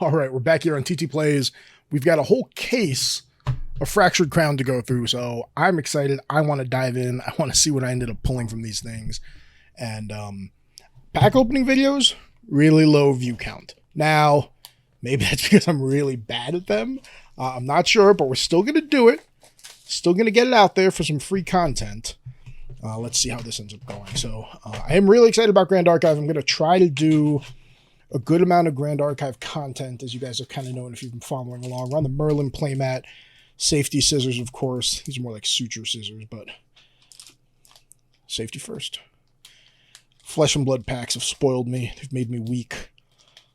All right, we're back here on TT Plays. We've got a whole case of Fractured Crown to go through, so I'm excited. I want to dive in. I want to see what I ended up pulling from these things. And pack opening videos, really low view count. Now, maybe that's because I'm really bad at them. I'm not sure, but we're still going to do it. Still going to get it out there for some free content. Let's see how this ends up going. So I am really excited about Grand Archive. I'm going to try to do a good amount of Grand Archive content, as you guys have kind of known if you've been following along. We're on the Merlin playmat. Safety scissors, of course. These are more like suture scissors, but safety first. Flesh and Blood packs have spoiled me. They've made me weak.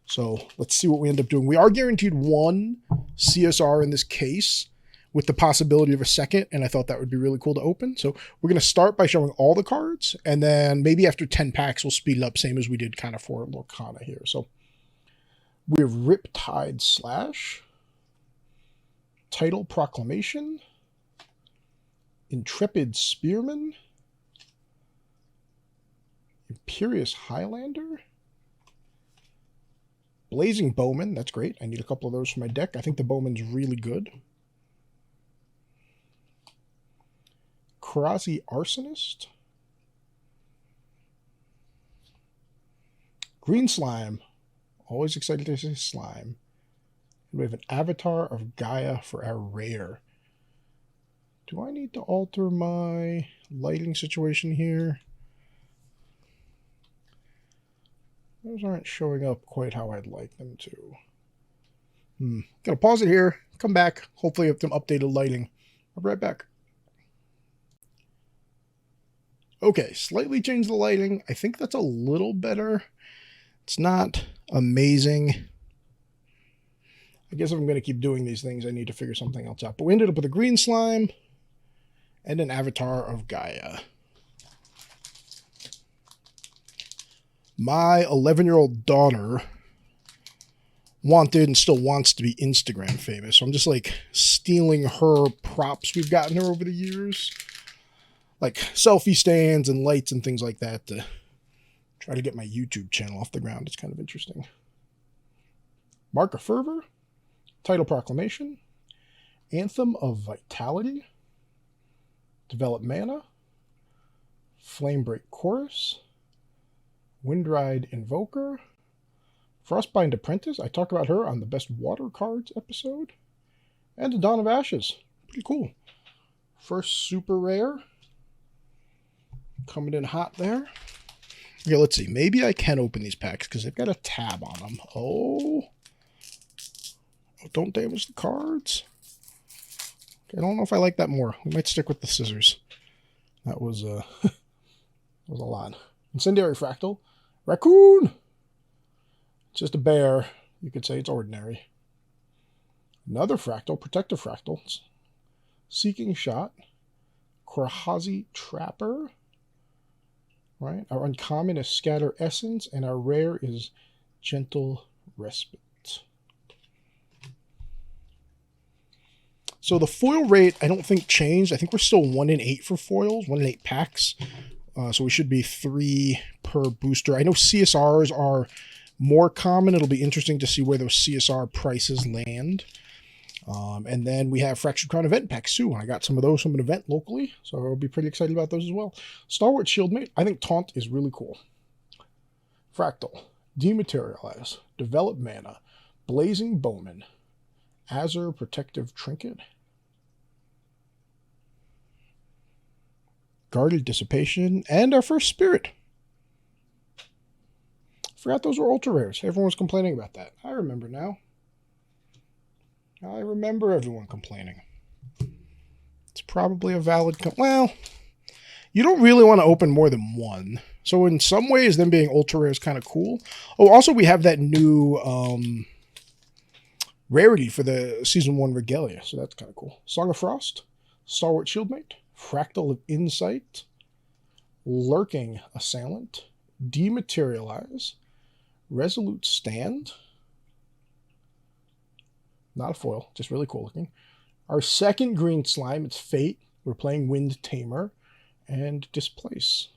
So let's see what we end up doing. We are guaranteed one CSR in this case, with the possibility of a second, and I thought that would be really cool to open. So we're going to start by showing all the cards, and then maybe after 10 packs, we'll speed it up, same as we did kind of for Lorcana here. So we have Riptide Slash, Title Proclamation, Intrepid Spearman, Imperious Highlander, Blazing Bowman. That's great. I need a couple of those for my deck. I think the Bowman's really good. Karazi Arsonist, Green Slime, always excited to see slime. And we have an Avatar of Gaia for our rare. Do I need to alter my lighting situation here? Those aren't showing up quite how I'd like them to. Gonna pause it here, come back, hopefully have some updated lighting. I'll be right back. Okay, slightly changed the lighting. I think that's a little better. It's not amazing. I guess if I'm going to keep doing these things, I need to figure something else out. But we ended up with a Green Slime and an Avatar of Gaia. My 11-year-old daughter wanted and still wants to be Instagram famous. So I'm just like stealing her props we've gotten her over the years. Like selfie stands and lights and things like that to try to get my YouTube channel off the ground. It's kind of interesting. Mark of Fervor, Title Proclamation, Anthem of Vitality, Develop Mana, Flamebreak Chorus, Windride Invoker, Frostbind Apprentice. I talked about her on the Best Water Cards episode. And the Dawn of Ashes. Pretty cool. First super rare. Coming in hot there. Okay, let's see. Maybe I can open these packs because they've got a tab on them. Oh, don't damage the cards. Okay, I don't know if I like that more. We might stick with the scissors. That was that was a lot. Incendiary Fractal. Raccoon! It's just a bear. You could say it's ordinary. Another Fractal. Protective Fractals. Seeking Shot. Karazi Trapper. Right, our uncommon is Scatter Essence, and our rare is Gentle Respite. So the foil rate, I don't think changed. I think we're still 1 in 8 for foils, 1 in 8 packs. So we should be 3 per booster. I know CSRs are more common. It'll be interesting to see where those CSR prices land. And then we have Fractured Crown event packs too. I got some of those from an event locally, so I'll be pretty excited about those as well. Stalwart Shieldmate. I think Taunt is really cool. Fractal. Dematerialize. Develop Mana. Blazing Bowman. Azure Protective Trinket. Guarded Dissipation. And our first Spirit. Forgot those were ultra rares. Everyone was complaining about that. I remember now. I remember everyone complaining. It's probably a valid... well, you don't really want to open more than one. So in some ways, them being ultra rare is kind of cool. Oh, also we have that new rarity for the Season 1 Regalia. So that's kind of cool. Song of Frost. Stalwart Shieldmate. Fractal of Insight. Lurking Assailant. Dematerialize. Resolute Stand. Not a foil, just really cool looking. Our second green slime, it's Fate. We're playing Wind Tamer and Displace.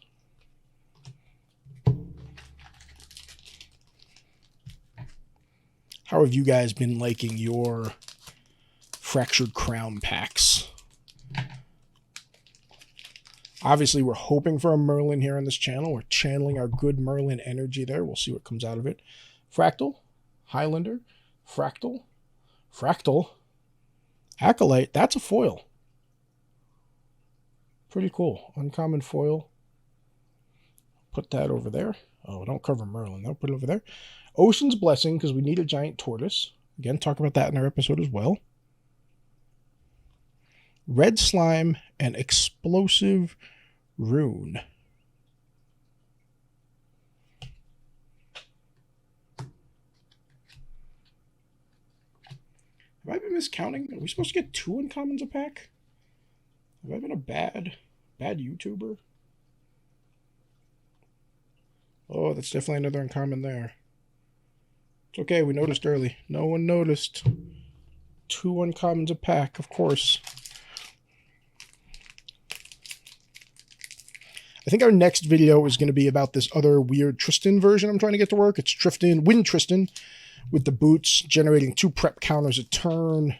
How have you guys been liking your Fractured Crown packs? Obviously, we're hoping for a Merlin here on this channel. We're channeling our good Merlin energy there. We'll see what comes out of it. Fractal, Highlander, Fractal, Acolyte. That's a foil. Pretty cool. Uncommon foil. Put that over there. Oh, don't cover Merlin. I'll put it over there. Ocean's Blessing, because we need a giant tortoise. Again, talk about that in our episode as well. Red Slime and Explosive Rune. Have I been miscounting? Are we supposed to get 2 uncommons a pack? Have I been a bad YouTuber? Oh, that's definitely another uncommon there. It's okay, we noticed early. No one noticed. 2 uncommons a pack, of course. I think our next video is going to be about this other weird Tristan version I'm trying to get to work. It's Wind Tristan with the boots, generating 2 prep counters a turn,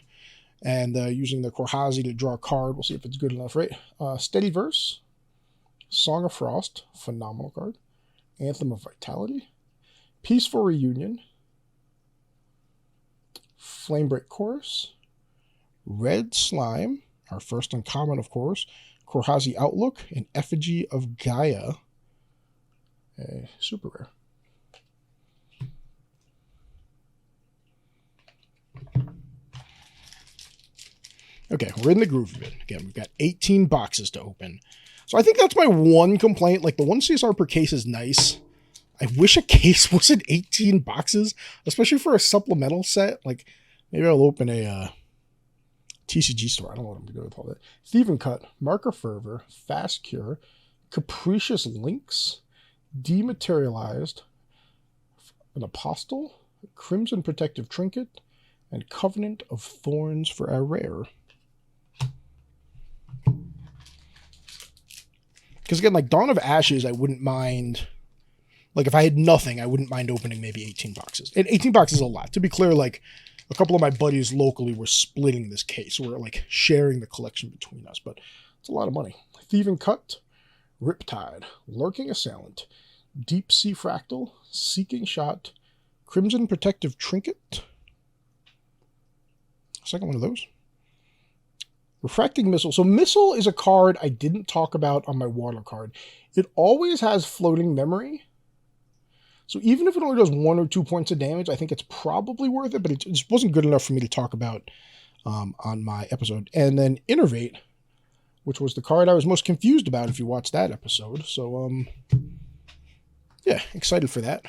and using the Korhazi to draw a card. We'll see if it's good enough, right? Steady Verse, Song of Frost, phenomenal card. Anthem of Vitality, Peaceful Reunion, Flamebreak Chorus, Red Slime, our first uncommon, of course, Korhazi Outlook, and Effigy of Gaia, super rare. Okay, we're in the groove of it. Again, we've got 18 boxes to open. So I think that's my one complaint. Like, the 1 CSR per case is nice. I wish a case wasn't 18 boxes, especially for a supplemental set. Like, maybe I'll open a TCG store. I don't know what I'm going to do with all that. Thieving Cut, Mark of Fervor, Fast Cure, Capricious Links, Dematerialized, an Apostle, Crimson Protective Trinket, and Covenant of Thorns for our rare. Because again, like Dawn of Ashes, I wouldn't mind. Like, if I had nothing, I wouldn't mind opening maybe 18 boxes. And 18 boxes is a lot. To be clear, like, a couple of my buddies locally were splitting this case. We're, like, sharing the collection between us. But it's a lot of money. Thieving Cut, Riptide, Lurking Assailant, Deep Sea Fractal, Seeking Shot, Crimson Protective Trinket. Second one of those. Refracting Missile. So Missile is a card I didn't talk about on my water card. It always has floating memory. So even if it only does 1 or 2 points of damage, I think it's probably worth it, but it just wasn't good enough for me to talk about on my episode. And then Innervate, which was the card I was most confused about if you watched that episode. So, yeah, excited for that.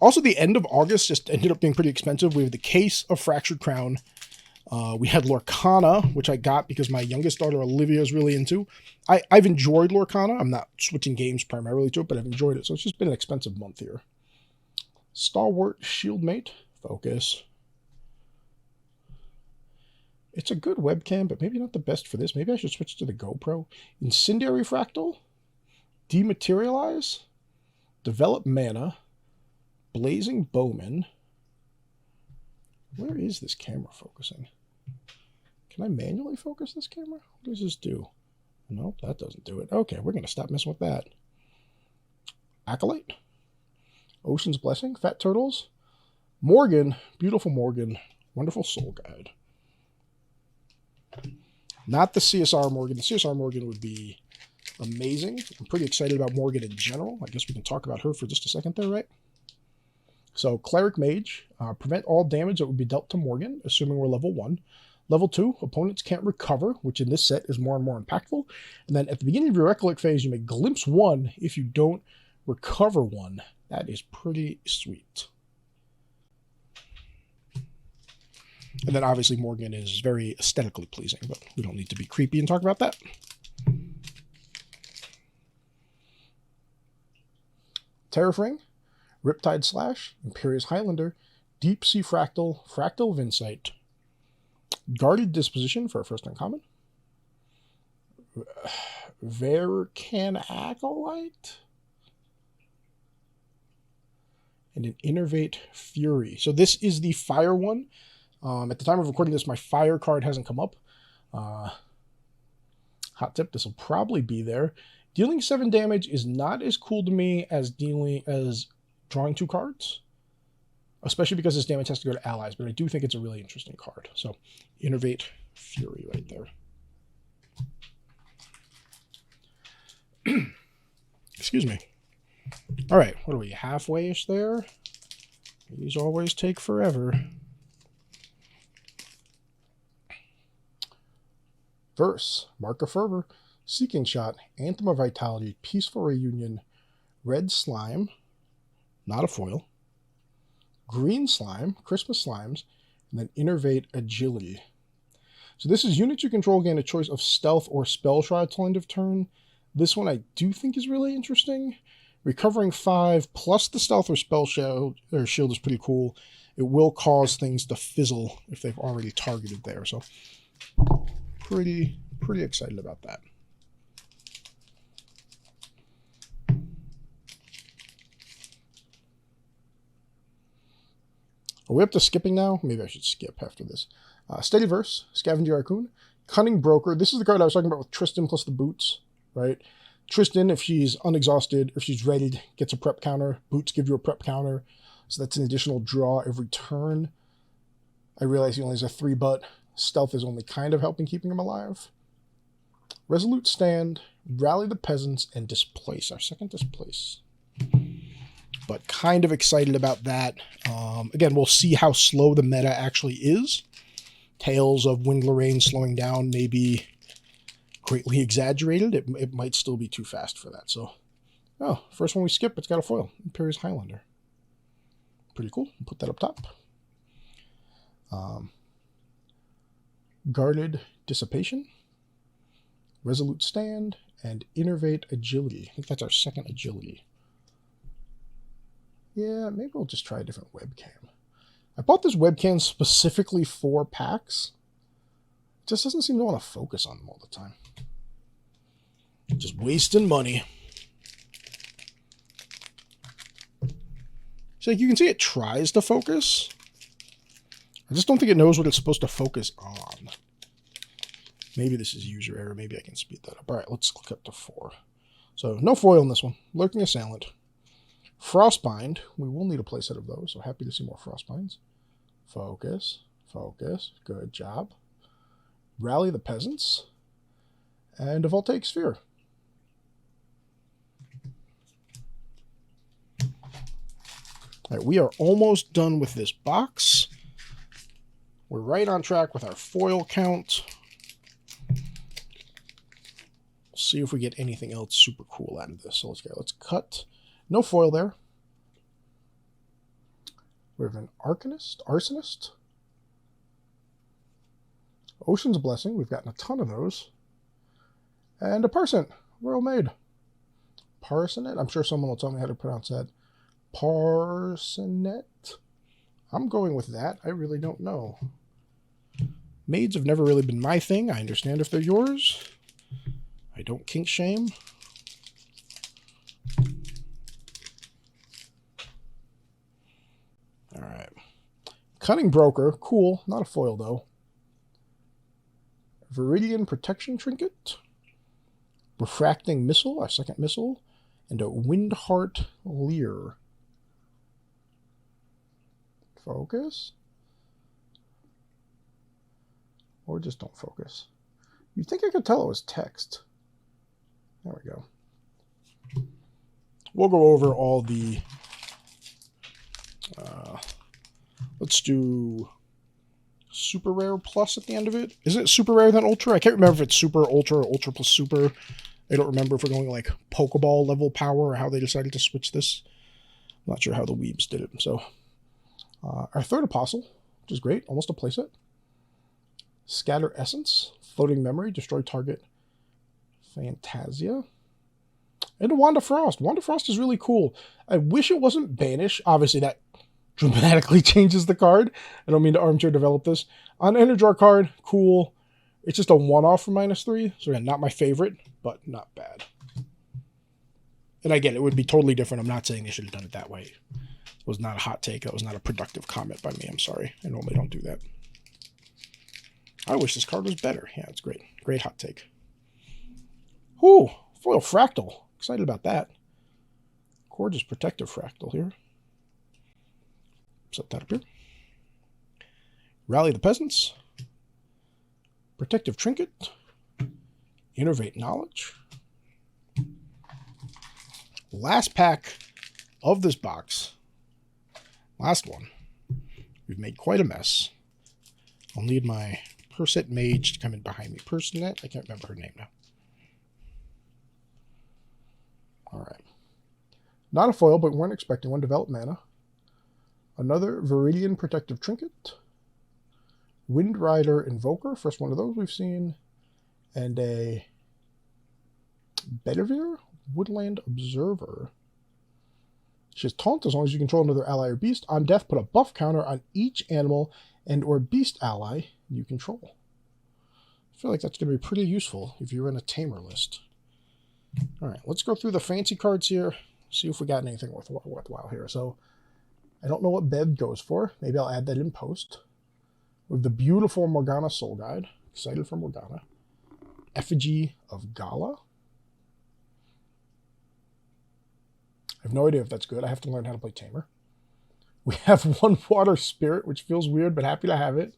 Also, the end of August just ended up being pretty expensive. We have the case of Fractured Crown. We had Lorcana, which I got because my youngest daughter Olivia is really into. I've enjoyed Lorcana. I'm not switching games primarily to it, but I've enjoyed it. So it's just been an expensive month here. Stalwart Shieldmate. Focus. It's a good webcam, but maybe not the best for this. Maybe I should switch to the GoPro. Incendiary Fractal. Dematerialize. Develop Mana. Blazing Bowman. Where is this camera focusing? Can I manually focus this camera? What does this do? Nope, that doesn't do it. Okay, we're going to stop messing with that. Acolyte. Ocean's Blessing. Fat Turtles. Morgan. Beautiful Morgan. Wonderful Soul Guide. Not the CSR Morgan. The CSR Morgan would be amazing. I'm pretty excited about Morgan in general. I guess we can talk about her for just a second there, right? So, Cleric Mage. Prevent all damage that would be dealt to Morgan, assuming we're level 1. Level 2, opponents can't recover, which in this set is more and more impactful. And then at the beginning of your Recollect phase, you may glimpse 1 if you don't recover 1. That is pretty sweet. And then obviously Morgan is very aesthetically pleasing, but we don't need to be creepy and talk about that. Terrafring, Riptide Slash, Imperious Highlander, Deep Sea Fractal, Fractal of Insight, Guarded Disposition for our first uncommon, Vercan Acolyte, and an Innervate Fury. So this is the fire one. At the time of recording this, my fire card hasn't come up. Hot tip, this will probably be there. Dealing 7 damage is not as cool to me as drawing 2 cards, especially because this damage has to go to allies, but I do think it's a really interesting card. So Innervate Fury right there. Excuse me. All right, what are we, halfway-ish there? These always take forever. Verse, Mark of Fervor, Seeking Shot, Anthem of Vitality, Peaceful Reunion, Red Slime, not a foil, Green Slime, Christmas Slimes, and then Innervate Agility. So this is units you control gain a choice of Stealth or Spell Shroud till end of turn. This one I do think is really interesting. Recovering 5 plus the Stealth or Spell Shield is pretty cool. It will cause things to fizzle if they've already targeted there. So pretty excited about that. Are we up to skipping now? Maybe I should skip after this. Steady Verse, Scavenger Raccoon, Cunning Broker. This is the card I was talking about with Tristan plus the boots, right? Tristan, if she's unexhausted, if she's ready, gets a prep counter. Boots give you a prep counter. So that's an additional draw every turn. I realize he only has a 3, but Stealth is only kind of helping keeping him alive. Resolute Stand, Rally the Peasants, and Displace. Our second Displace. But kind of excited about that. Again, we'll see how slow the meta actually is. Tales of Wind Lorraine slowing down may be greatly exaggerated. It might still be too fast for that. So, oh, first one we skip, it's got a foil. Imperious Highlander. Pretty cool. Put that up top. Guarded Dissipation, Resolute Stand, and Innervate Agility. I think that's our second agility. Yeah, maybe we'll just try a different webcam. I bought this webcam specifically for packs. It just doesn't seem to want to focus on them all the time. Just wasting money. So you can see it tries to focus. I just don't think it knows what it's supposed to focus on. Maybe this is user error. Maybe I can speed that up. All right, let's look up to 4. So no foil in this one. Lurking Assailant. Frostbind. We will need a playset of those, so happy to see more Frostbinds. Focus. Focus. Good job. Rally the Peasants. And a Voltaic Sphere. All right, we are almost done with this box. We're right on track with our foil count. See if we get anything else super cool out of this. So let's cut. No foil there. We have an Arsonist. Ocean's Blessing. We've gotten a ton of those. And a Parsonett. Royal Maid. Parsonett. I'm sure someone will tell me how to pronounce that. Parsonett. I'm going with that. I really don't know. Maids have never really been my thing. I understand if they're yours. I don't kink shame. All right. Cunning Broker. Cool. Not a foil, though. Viridian Protection Trinket. Refracting Missile, our second missile. And a Windheart Leer. Focus. Or just don't focus. You'd think I could tell it was text. There we go. We'll go over all the... let's do super rare plus at the end of it. Is it super rare then ultra? I can't remember if it's super, ultra, or ultra plus super. I don't remember if we're going like Pokeball level power or how they decided to switch this. I'm not sure how the weebs did it. So our third Apostle, which is great. Almost a playset. Scatter Essence. Floating Memory. Destroy target. Phantasia. And a Wanda Frost. Wanda Frost is really cool. I wish it wasn't Banish. Obviously, that dramatically changes the card. I don't mean to armchair develop this. On Energy card, cool. It's just a one-off for -3. So again, not my favorite, but not bad. And I get it would be totally different. I'm not saying they should have done it that way. was not a hot take. That was not a productive comment by me. I'm sorry. I normally don't do that. I wish this card was better. Yeah, it's great. Great hot take. Whoo! Foil Fractal. Excited about that. Gorgeous protective Fractal here. Set that up here. Rally the Peasants. Protective Trinket. Innervate Knowledge. Last pack of this box. Last one. We've made quite a mess. I'll need my Perset Mage to come in behind me. Personette? I can't remember her name now. Alright. Not a foil, but we weren't expecting one. Develop Mana. Another Viridian Protective Trinket. Wind Rider Invoker. First one of those we've seen. And a Bedivere Woodland Observer. She has Taunt as long as you control another ally or beast. On death, put a buff counter on each animal and or beast ally you control. I feel like that's going to be pretty useful if you're in a tamer list. Alright, let's go through the fancy cards here. See if we got anything worthwhile here. So, I don't know what Bev goes for. Maybe I'll add that in post. With the beautiful Morgana Soul Guide. Excited for Morgana. Effigy of Gala. I have no idea if that's good. I have to learn how to play Tamer. We have one Water Spirit, which feels weird, but happy to have it.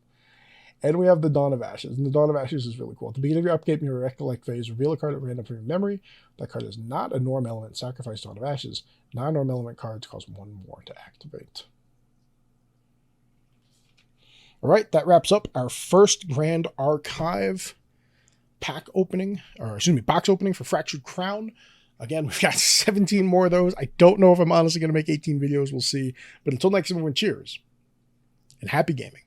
And we have the Dawn of Ashes. And the Dawn of Ashes is really cool. At the beginning of your upkeep in your Recollect phase, reveal a card at random from your memory. That card is not a norm element. Sacrifice Dawn of Ashes. Non-norm element cards cost one more to activate. All right, that wraps up our first Grand Archive pack opening, or excuse me, box opening for Fractured Crown. Again, we've got 17 more of those. I don't know if I'm honestly going to make 18 videos. We'll see. But until next time, everyone, cheers and happy gaming.